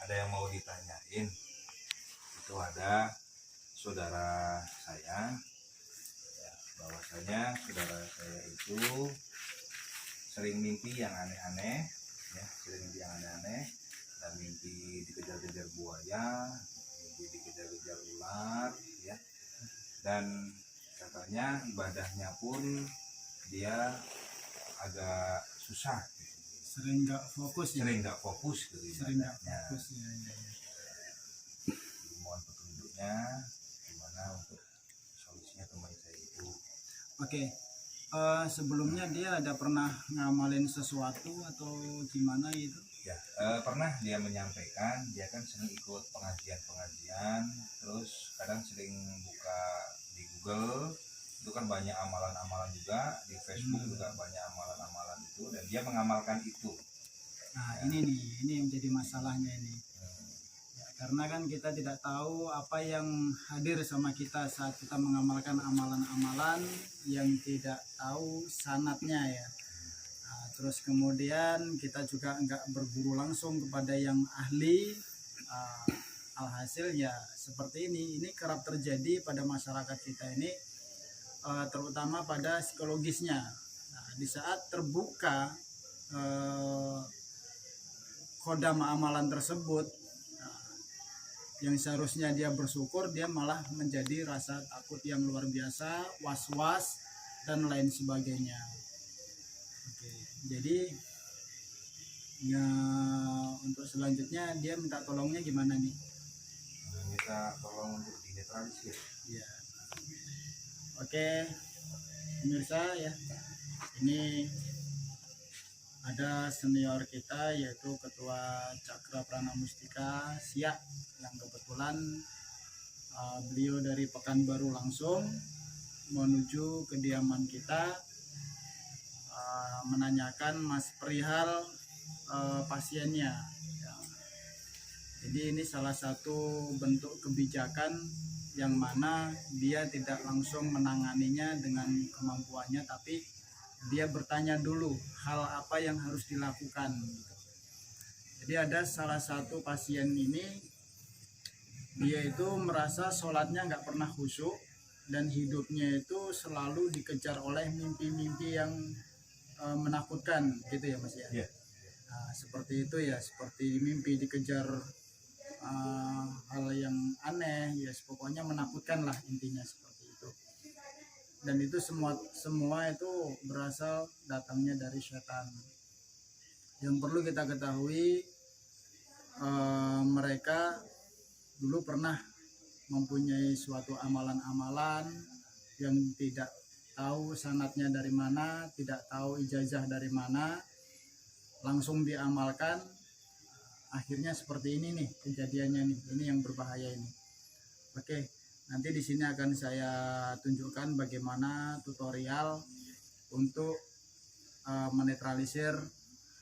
ada yang mau ditanyain. Itu ada saudara saya, ya, bahwasanya saudara saya itu sering mimpi yang aneh-aneh, ya, sering mimpi yang aneh-aneh, dan mimpi dikejar-kejar buaya, mimpi dikejar-kejar ular, ya, dan katanya ibadahnya pun dia agak susah, sering nggak fokus ya, sering nggak fokus gitu sering nggak ibadahnya. fokus ya. Mohon petunjuknya gimana untuk solusinya teman saya itu. Oke, sebelumnya dia ada pernah ngamalin sesuatu atau gimana gitu? Ya, pernah dia menyampaikan dia kan sering ikut pengajian-pengajian, terus kadang sering buka di Google, itu kan banyak amalan-amalan juga, di Facebook juga banyak amalan-amalan itu, dan dia mengamalkan itu. Nah, ini yang jadi masalahnya ini. Ya, karena kan kita tidak tahu apa yang hadir sama kita saat kita mengamalkan amalan-amalan yang tidak tahu sanatnya ya. Nah, terus kemudian kita juga enggak berguru langsung kepada yang ahli. Alhasil ya seperti ini kerap terjadi pada masyarakat kita ini, terutama pada psikologisnya. Nah, di saat terbuka kodam amalan tersebut, yang seharusnya dia bersyukur, dia malah menjadi rasa takut yang luar biasa, was-was dan lain sebagainya. Oke, jadi ya untuk selanjutnya dia minta tolongnya gimana nih? Minta tolong untuk dinetralisir. Ya. Oke, pemirsa ya, ini ada senior kita yaitu Ketua Cakra Prana Mustika Siak, yang kebetulan beliau dari Pekanbaru langsung menuju kediaman kita, menanyakan mas perihal pasiennya ya. Jadi ini salah satu bentuk kebijakan yang mana dia tidak langsung menanganinya dengan kemampuannya, tapi dia bertanya dulu hal apa yang harus dilakukan. Jadi ada salah satu pasien ini, dia itu merasa sholatnya nggak pernah khusyuk dan hidupnya itu selalu dikejar oleh mimpi-mimpi yang menakutkan gitu ya Mas ya. Yeah. Nah, seperti itu ya, seperti mimpi dikejar hal yang aneh ya, pokoknya menakutkan lah intinya seperti itu. Dan itu semua itu berasal datangnya dari setan. Yang perlu kita ketahui, mereka dulu pernah mempunyai suatu amalan-amalan yang tidak tahu sanatnya dari mana, tidak tahu ijazah dari mana, langsung diamalkan. Akhirnya seperti ini nih kejadiannya nih, ini yang berbahaya ini. Oke, nanti di sini akan saya tunjukkan bagaimana tutorial untuk menetralisir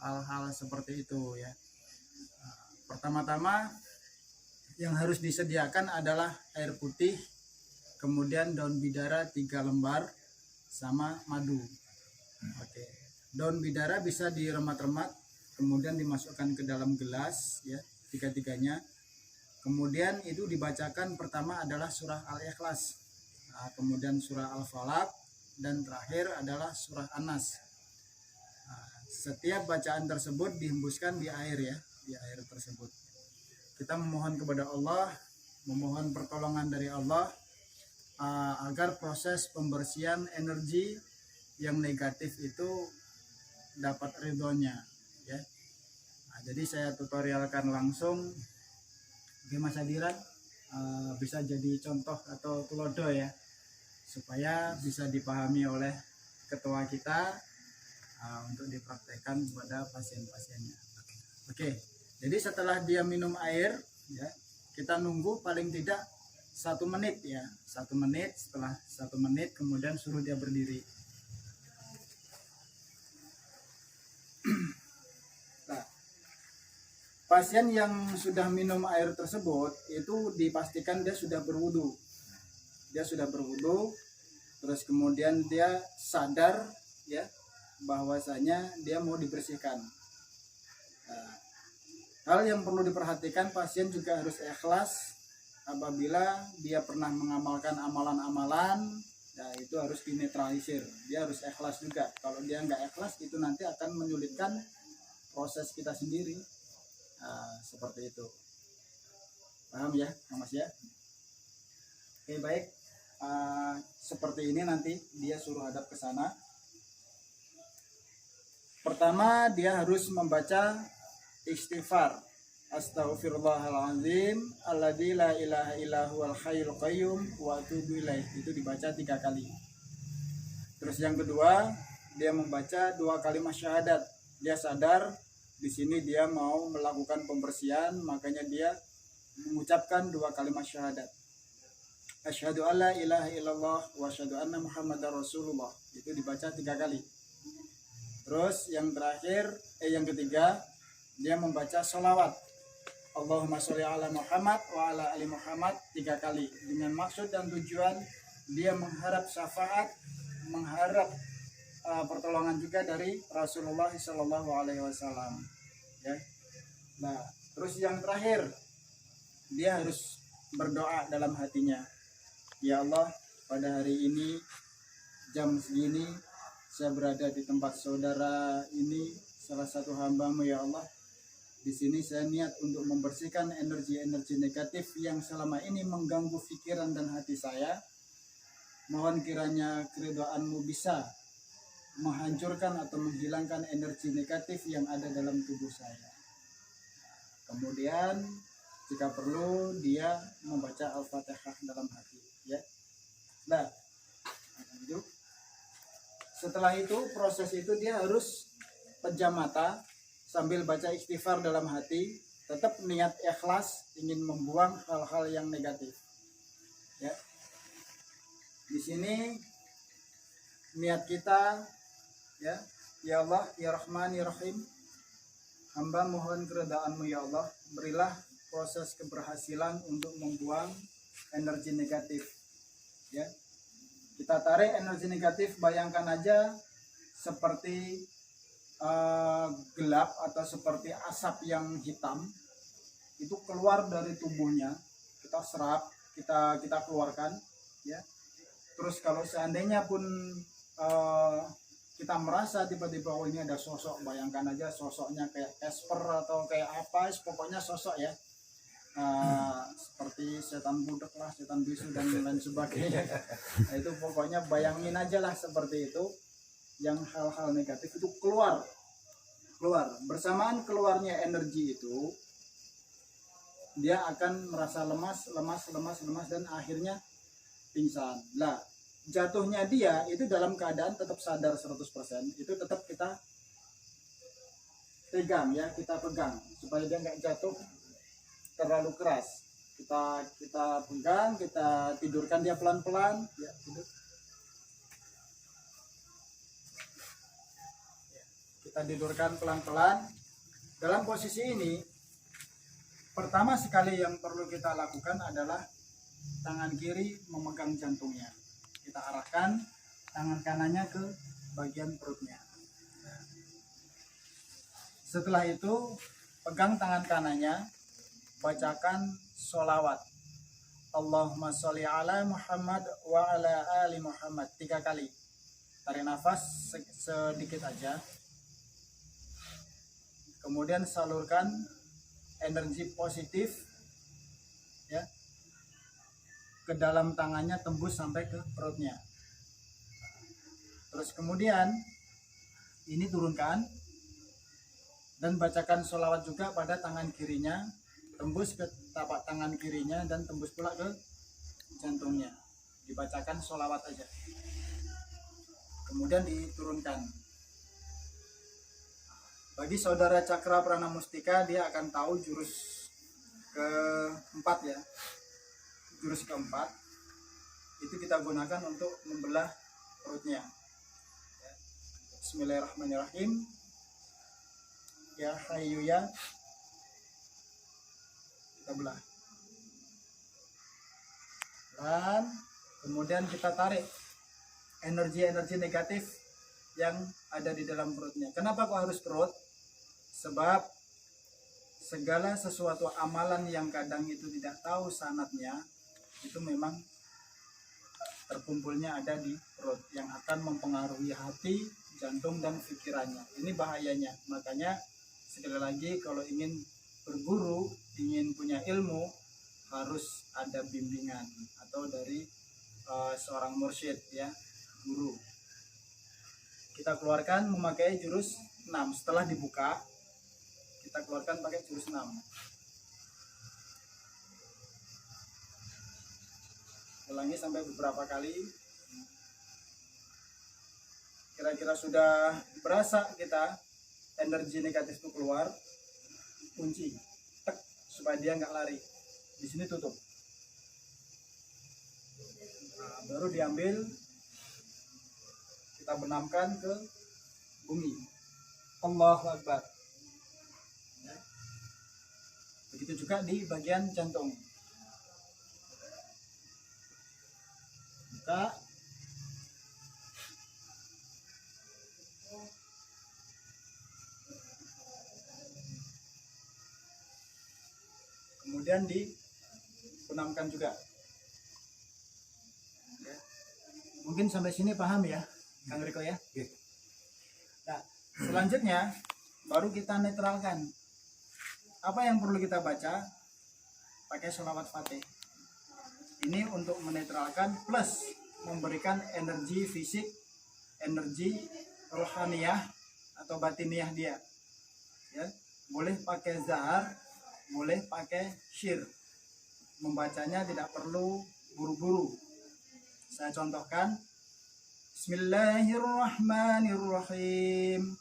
hal-hal seperti itu ya. Pertama-tama yang harus disediakan adalah air putih, kemudian daun bidara 3 lembar sama madu. Oke, daun bidara bisa diremat-remat, kemudian dimasukkan ke dalam gelas ya, tiga-tiganya. Kemudian itu dibacakan, pertama adalah surah Al-Ikhlas, kemudian surah Al-Falaq, dan terakhir adalah surah An-Nas. Setiap bacaan tersebut dihembuskan di air ya, di air tersebut. Kita memohon kepada Allah, memohon pertolongan dari Allah agar proses pembersihan energi yang negatif itu dapat ridhonya ya. Nah, jadi saya tutorialkan langsung. Oke Mas Adiran, bisa jadi contoh atau tulodo ya, supaya bisa dipahami oleh ketua kita untuk dipraktekkan kepada pasien-pasiennya. Oke, jadi setelah dia minum air ya, kita nunggu paling tidak 1 menit ya, 1 menit. Setelah 1 menit kemudian suruh dia berdiri. Nah, pasien yang sudah minum air tersebut itu dipastikan dia sudah berwudu. Dia sudah berwudu, terus kemudian dia sadar ya bahwasanya dia mau dibersihkan. Nah, Hal yang perlu diperhatikan, pasien juga harus ikhlas apabila dia pernah mengamalkan amalan-amalan, ya itu harus dinetralisir. Dia harus ikhlas juga. Kalau dia nggak ikhlas, itu nanti akan menyulitkan proses kita sendiri. Nah, seperti itu. Paham ya, Mas ya? Oke, baik. Seperti ini nanti dia suruh hadap ke sana. Pertama, dia harus membaca istighfar. Astaghfirullahaladzim alladzi la ilaha illa huwal hayyul qayyum wa atubu ilaih. Itu dibaca 3 kali. Terus yang kedua, dia membaca 2 kalimat syahadat. Dia sadar di sini dia mau melakukan pembersihan, makanya dia mengucapkan 2 kalimat syahadat. Asyhadu alla ilaha illallah wa asyhadu anna muhammadar rasulullah. Itu dibaca 3 kali. Terus yang terakhir, yang ketiga, dia membaca sholawat. Allahumma sholli ala Muhammad wa ala ali Muhammad 3 kali. Dengan maksud dan tujuan dia mengharap syafaat, mengharap pertolongan juga dari Rasulullah Shallallahu Alaihi Wasallam. Ya. Nah, terus yang terakhir, dia harus berdoa dalam hatinya. Ya Allah, pada hari ini jam segini saya berada di tempat saudara ini, salah satu hamba-Mu ya Allah. Di sini saya niat untuk membersihkan energi-energi negatif yang selama ini mengganggu pikiran dan hati saya. Mohon kiranya keridhaan-Mu bisa menghancurkan atau menghilangkan energi negatif yang ada dalam tubuh saya. Kemudian jika perlu dia membaca Al-Fatihah dalam hati, ya. Nah, lanjut. Setelah itu, proses itu dia harus pejam mata sambil baca istighfar dalam hati, tetap niat ikhlas ingin membuang hal-hal yang negatif. Ya. Di sini niat kita, ya Allah, ya Rahman, ya Rahim, hamba mohon keridhaan-Mu ya Allah, berilah proses keberhasilan untuk membuang energi negatif. Ya, kita tarik energi negatif, bayangkan aja seperti gelap atau seperti asap yang hitam, itu keluar dari tubuhnya, kita serap, kita keluarkan, ya. Terus kalau seandainya pun kita merasa tiba-tiba oh ini ada sosok, bayangkan aja sosoknya kayak Casper atau kayak apa, pokoknya sosok ya, seperti setan budak lah, setan bisu dan lain sebagainya. Nah, itu pokoknya bayangin aja lah seperti itu, yang hal-hal negatif itu keluar bersamaan keluarnya energi itu, dia akan merasa lemas dan akhirnya pingsan. Lah, jatuhnya dia itu dalam keadaan tetap sadar 100%, itu tetap kita pegang, ya, kita pegang supaya dia nggak jatuh terlalu keras. Kita pegang, kita tidurkan dia pelan-pelan, ya, tidur. Kita tidurkan pelan-pelan. Dalam posisi ini, pertama sekali yang perlu kita lakukan adalah tangan kiri memegang jantungnya. Kita arahkan tangan kanannya ke bagian perutnya. Setelah itu, pegang tangan kanannya, bacakan sholawat. Allahumma sholli ala Muhammad wa ala ali Muhammad 3 kali. Tarik nafas sedikit aja. Kemudian salurkan energi positif, ya, ke dalam tangannya, tembus sampai ke perutnya. Terus kemudian ini turunkan dan bacakan sholawat juga pada tangan kirinya, tembus ke tapak tangan kirinya dan tembus pula ke jantungnya. Dibacakan sholawat aja. Kemudian diturunkan. Bagi saudara Cakra Prana Mustika, dia akan tahu jurus keempat, ya. Jurus keempat itu kita gunakan untuk membelah perutnya. Bismillahirrahmanirrahim. Ya Hayyu ya. Kita belah. Dan kemudian kita tarik energi-energi negatif yang ada di dalam perutnya. Kenapa kok harus perut? Sebab segala sesuatu amalan yang kadang itu tidak tahu sanatnya, itu memang terkumpulnya ada di perut yang akan mempengaruhi hati, jantung, dan pikirannya. Ini bahayanya. Makanya sekali lagi, kalau ingin berguru, ingin punya ilmu, harus ada bimbingan atau dari seorang mursyid, ya, guru. Kita keluarkan memakai jurus 6. Setelah dibuka, kita keluarkan pakai jurus 6. Ulangi sampai beberapa kali. Kira-kira sudah berasa kita energi negatif itu keluar, kunci, tek, supaya dia nggak lari. Di sini tutup. Nah, baru diambil, kita benamkan ke bumi. Allahu Akbar. Begitu juga di bagian jantung. Buka. Kemudian dibenamkan juga. Ya. Mungkin sampai sini paham ya, Kang Riko ya? Nah, selanjutnya baru kita netralkan. Apa yang perlu kita baca? Pakai sholawat Fatih. Ini untuk menetralkan plus memberikan energi fisik, energi rohaniyah atau batiniah dia. Ya, boleh pakai zahar, boleh pakai syir. Membacanya tidak perlu buru-buru. Saya contohkan. Bismillahirrahmanirrahim.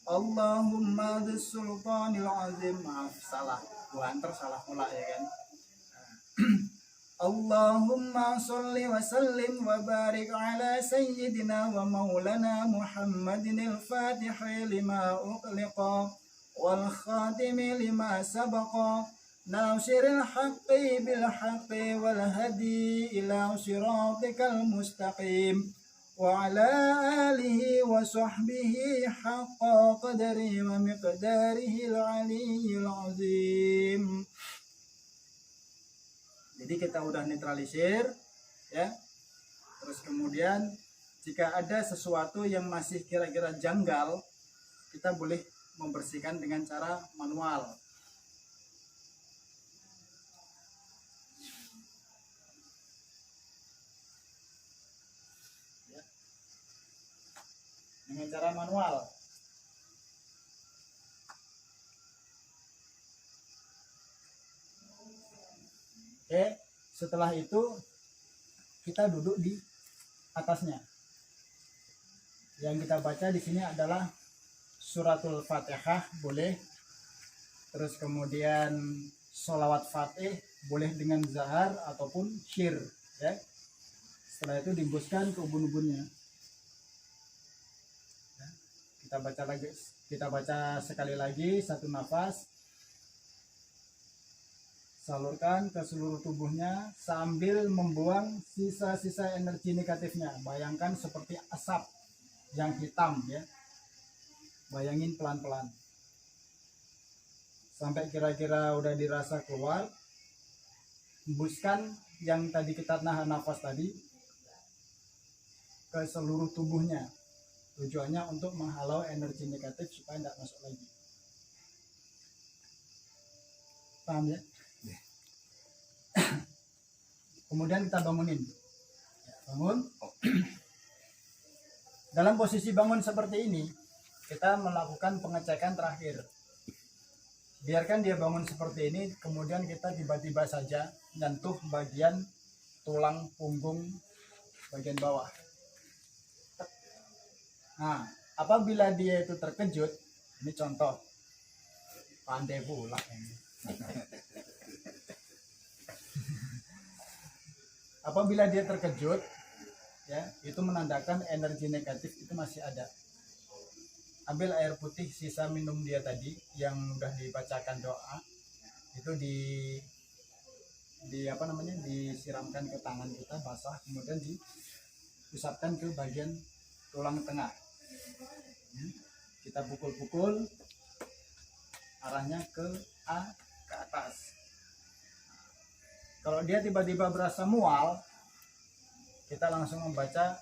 Allahumma dzulsultanil azim. Maaf, salah. Buanter salah pula ya kan. Allahumma sholli wa sallim wa barik ala sayyidina wa maulana Muhammadin al-Fatih lima uqliqa wal khatimi lima sabaqa nasiril haqqi bil haqqi wal hadi ila siratikal mustaqim wa ala alihi wa sahbihi haqqa qadri wa miqdarihi al-aliyyil azim. Jadi kita udah netralisir, ya. Terus kemudian jika ada sesuatu yang masih kira-kira janggal, kita boleh membersihkan dengan cara manual. Ya. Dengan cara manual. Oke, setelah itu kita duduk di atasnya. Yang kita baca di sini adalah suratul Fatihah boleh. Terus kemudian sholawat Fatih boleh dengan zahar ataupun syir, ya. Setelah itu dihembuskan ke ubun-ubunnya. Ya. Kita baca sekali lagi satu nafas. Salurkan ke seluruh tubuhnya sambil membuang sisa-sisa energi negatifnya. Bayangkan seperti asap yang hitam, ya. Bayangin pelan-pelan. Sampai kira-kira udah dirasa keluar. Hembuskan yang tadi kita nahan nafas tadi ke seluruh tubuhnya. Tujuannya untuk menghalau energi negatif supaya tidak masuk lagi. Paham ya? Kemudian kita bangunin. Bangun. Dalam posisi bangun seperti ini, kita melakukan pengecekan terakhir. Biarkan dia bangun seperti ini, kemudian kita tiba-tiba saja nyentuh bagian tulang punggung bagian bawah. Nah, apabila dia itu terkejut, ini contoh. Pandai pula ini. Apabila dia terkejut, ya, itu menandakan energi negatif itu masih ada. Ambil air putih sisa minum dia tadi yang udah dibacakan doa, itu disiramkan ke tangan kita basah, kemudian diusapkan ke bagian tulang tengah. Kita pukul-pukul arahnya ke A ke atas. Kalau dia tiba-tiba berasa mual, kita langsung membaca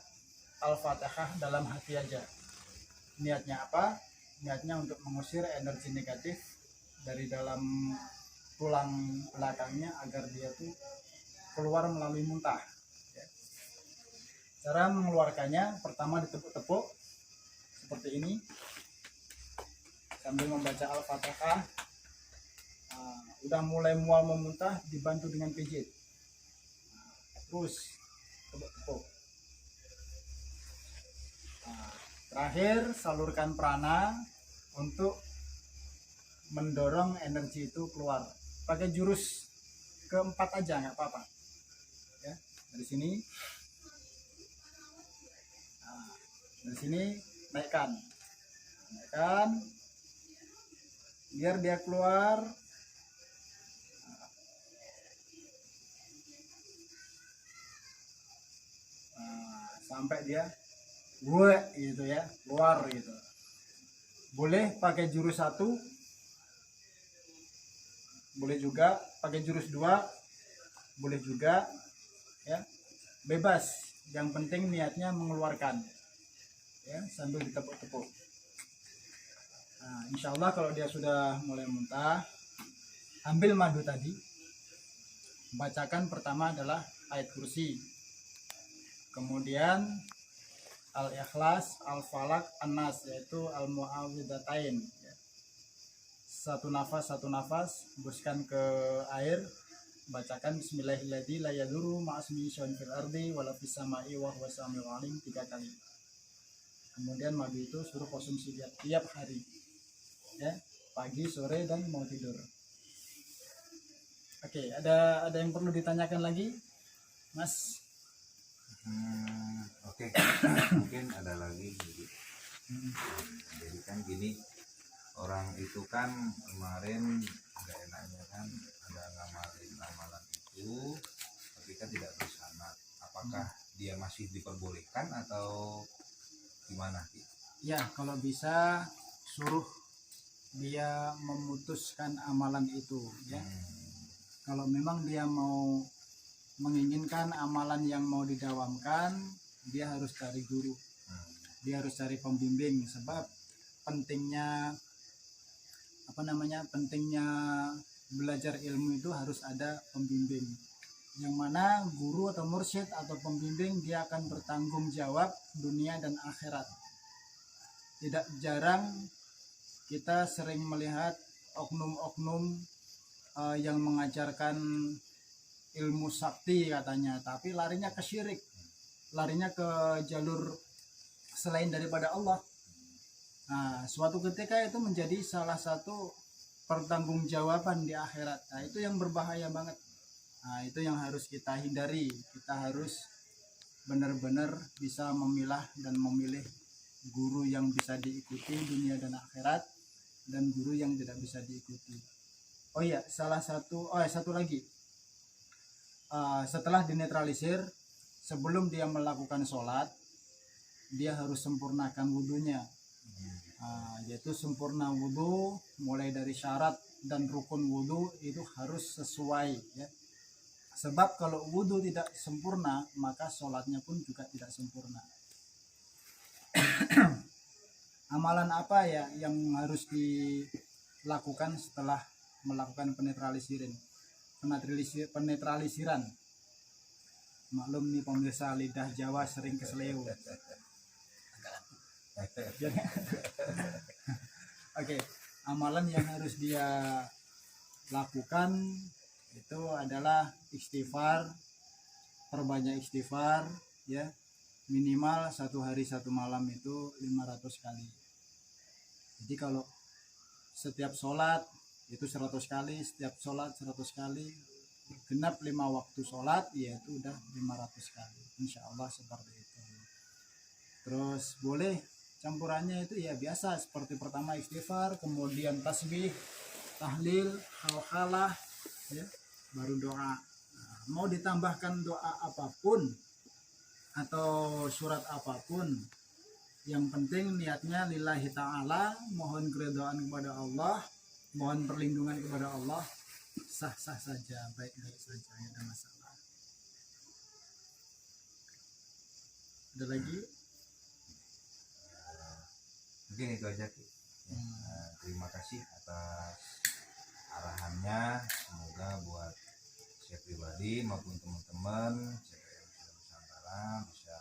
Al-Fatihah dalam hati aja. Niatnya apa? Niatnya untuk mengusir energi negatif dari dalam tulang belakangnya agar dia tuh keluar melalui muntah. Ya. Cara mengeluarkannya, pertama ditepuk-tepuk seperti ini sambil membaca Al-Fatihah. Udah mulai mual memuntah, dibantu dengan pijit. Terus tepuk-tepuk. Terakhir salurkan prana untuk mendorong energi itu keluar. Pakai jurus keempat aja nggak apa-apa. Ya, dari sini, dari sini naikkan, biar dia keluar. Sampai dia gitu ya, keluar gitu. Boleh pakai jurus 1, boleh juga pakai jurus 2, boleh juga ya, bebas. Yang penting niatnya mengeluarkan ya, sambil ditepuk-tepuk. Insya Allah kalau dia sudah mulai muntah, ambil madu tadi, bacakan pertama adalah ayat kursi, kemudian Al-Ikhlas, Al-Falak, An-Nas, yaitu Al-Mu'awwidhatain ya. Satu nafas hembuskan ke air, bacakan Bismillahirrahmanirrahim la yadurru ma'asmi syai'un fil ardi wala fis sama'i wa huwas samiul alim 3 kali. Kemudian madu itu suruh konsumsi tiap hari ya, pagi, sore, dan mau tidur. Oke, ada yang perlu ditanyakan lagi, Mas? Oke. Mungkin ada lagi jadi kan gini, orang itu kan kemarin nggak enaknya kan ada ngamalin amalan itu tapi kan tidak bersanad. Apakah dia masih diperbolehkan atau gimana? Ya, kalau bisa suruh dia memutuskan amalan itu ya. Kalau memang dia mau menginginkan amalan yang mau didawamkan, dia harus cari guru, dia harus cari pembimbing. Sebab pentingnya pentingnya belajar ilmu itu harus ada pembimbing, yang mana guru atau mursyid atau pembimbing dia akan bertanggung jawab dunia dan akhirat. Tidak jarang kita sering melihat oknum-oknum yang mengajarkan ilmu sakti katanya, tapi larinya ke syirik, larinya ke jalur selain daripada Allah. Nah, suatu ketika itu menjadi salah satu pertanggungjawaban di akhirat. Nah, itu yang berbahaya banget. Nah, itu yang harus kita hindari. Kita harus benar-benar bisa memilah dan memilih guru yang bisa diikuti dunia dan akhirat, dan guru yang tidak bisa diikuti. Oh iya, satu lagi. Setelah dinetralisir, sebelum dia melakukan sholat, dia harus sempurnakan wudhunya, yaitu sempurna wudhu mulai dari syarat dan rukun wudhu itu harus sesuai ya. Sebab kalau wudhu tidak sempurna, maka sholatnya pun juga tidak sempurna. Amalan apa ya yang harus dilakukan setelah melakukan penetralisiran? Maklum nih pemirsa, lidah Jawa sering keseleo. Oke, amalan yang harus dia lakukan itu adalah istighfar, perbanyak istighfar ya, minimal 1 hari 1 malam itu 500 kali. Jadi kalau setiap sholat itu 100 kali, setiap sholat 100 kali, genap 5 waktu sholat, yaitu udah 500 kali. Insya Allah seperti itu. Terus boleh campurannya itu ya biasa, seperti pertama istighfar, kemudian tasbih, tahlil, hal-halah ya, baru doa. Nah, mau ditambahkan doa apapun atau surat apapun, yang penting niatnya lillahi ta'ala, mohon keridhaan kepada Allah, mohon perlindungan kepada Allah, sah-sah saja, baik-baik saja, tidak ada masalah. Ada lagi? Mungkin itu aja Ki. Terima kasih atas arahannya, semoga buat saya pribadi maupun teman-teman CPM Nusantara bisa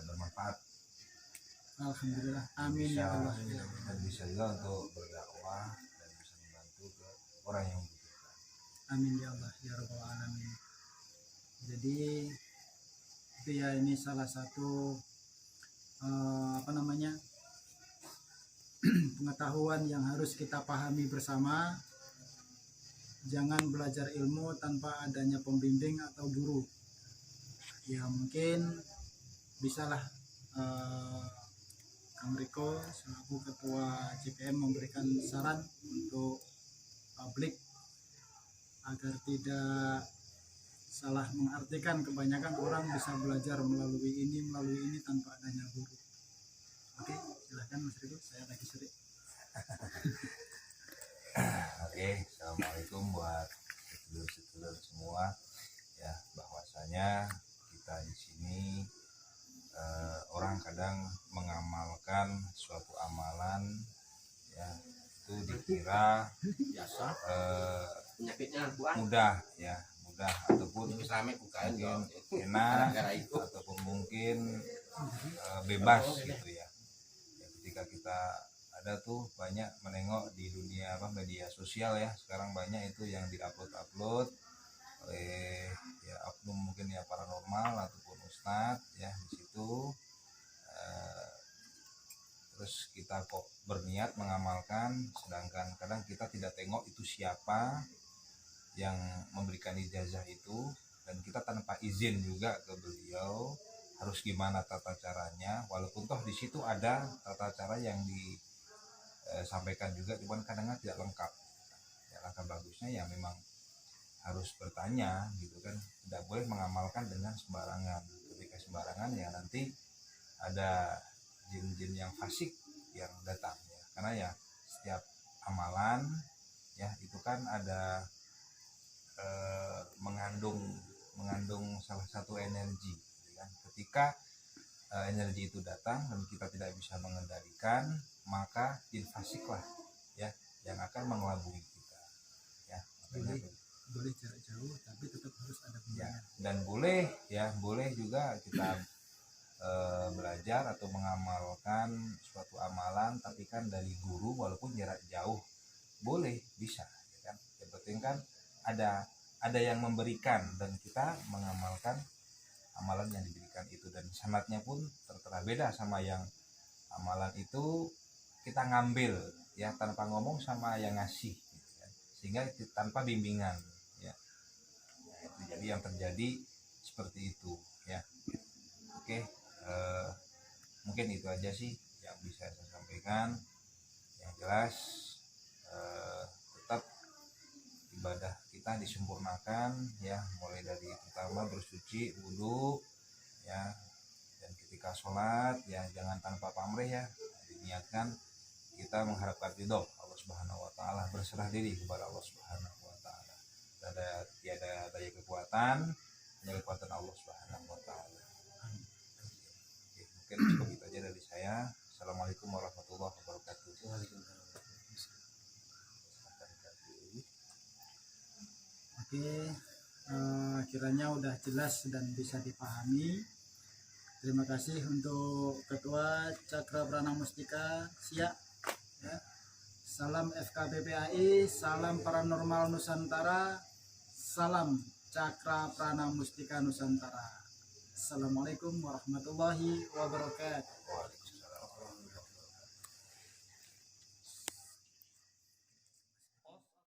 bermanfaat. Alhamdulillah, amin ya Allah. Dan bisa juga untuk berdakwah dan bisa membantu ke orang yang membutuhkan. Amin ya Allah ya rabbal alamin. Jadi itu ya, ini salah satu pengetahuan yang harus kita pahami bersama. Jangan belajar ilmu tanpa adanya pembimbing atau guru. Ya mungkin bisalah Kang Riko selaku ketua CPM memberikan saran untuk publik agar tidak salah mengartikan. Kebanyakan orang bisa belajar melalui ini tanpa adanya guru. Oke, silahkan Mas Riko, saya lagi seri. Oke, assalamualaikum buat sedulur-sedulur semua. Ya, bahwasanya kita di sini orang kadang mengamalkan suatu amalan, ya itu dikira biasa penyakitnya mudah, ya mudah ataupun mungkin enak ataupun mungkin bebas gitu ya. Ketika kita ada tuh banyak menengok di dunia media sosial ya, sekarang banyak itu yang diupload oleh ya oknum mungkin ya paranormal ataupun ustadz ya di situ. Terus kita kok berniat mengamalkan, sedangkan kadang kita tidak tengok itu siapa yang memberikan ijazah itu, dan kita tanpa izin juga ke beliau harus gimana tata caranya, walaupun toh di situ ada tata cara yang disampaikan juga, cuman kadang-kadang tidak lengkap. Ya, langkah bagusnya ya memang harus bertanya gitu kan, tidak boleh mengamalkan dengan sembarangan. Ketika sembarangan ya nanti ada jin-jin yang fasik yang datang ya, karena ya setiap amalan ya itu kan ada mengandung salah satu energi gitu kan. Ketika energi itu datang dan kita tidak bisa mengendalikan, maka jin fasik lah ya yang akan mengelabui kita ya. Boleh jarak jauh tapi tetap harus ada ya, bimbingan. dan boleh juga kita belajar atau mengamalkan suatu amalan tapi kan dari guru walaupun jarak jauh, boleh, bisa ya kan. Yang penting kan ada yang memberikan dan kita mengamalkan amalan yang diberikan itu, dan sanatnya pun tertera beda sama yang amalan itu kita ngambil ya tanpa ngomong sama yang ngasih gitu kan. Sehingga tanpa bimbingan ya. Nah, itu jadi yang terjadi seperti itu ya. Oke, mungkin itu aja sih yang bisa saya sampaikan. Yang jelas tetap ibadah kita disempurnakan ya, mulai dari pertama bersuci, wudhu ya, dan ketika sholat ya jangan tanpa pamrih ya, diniatkan kita mengharapkan ridho Allah Subhanahu wa taala, berserah diri kepada Allah Subhanahu wa taala. Tiada daya kekuatan, hanya kekuatan Allah Subhanahu wa taala. Oke, mungkin cukup itu aja dari saya. Assalamualaikum warahmatullahi wabarakatuh. Oke, kiranya udah jelas dan bisa dipahami. Terima kasih untuk Ketua Cakra Prana Mustika Siak ya. Salam FKPPAI, salam Paranormal Nusantara, salam Cakra Prana Mustika Nusantara. Assalamualaikum warahmatullahi wabarakatuh.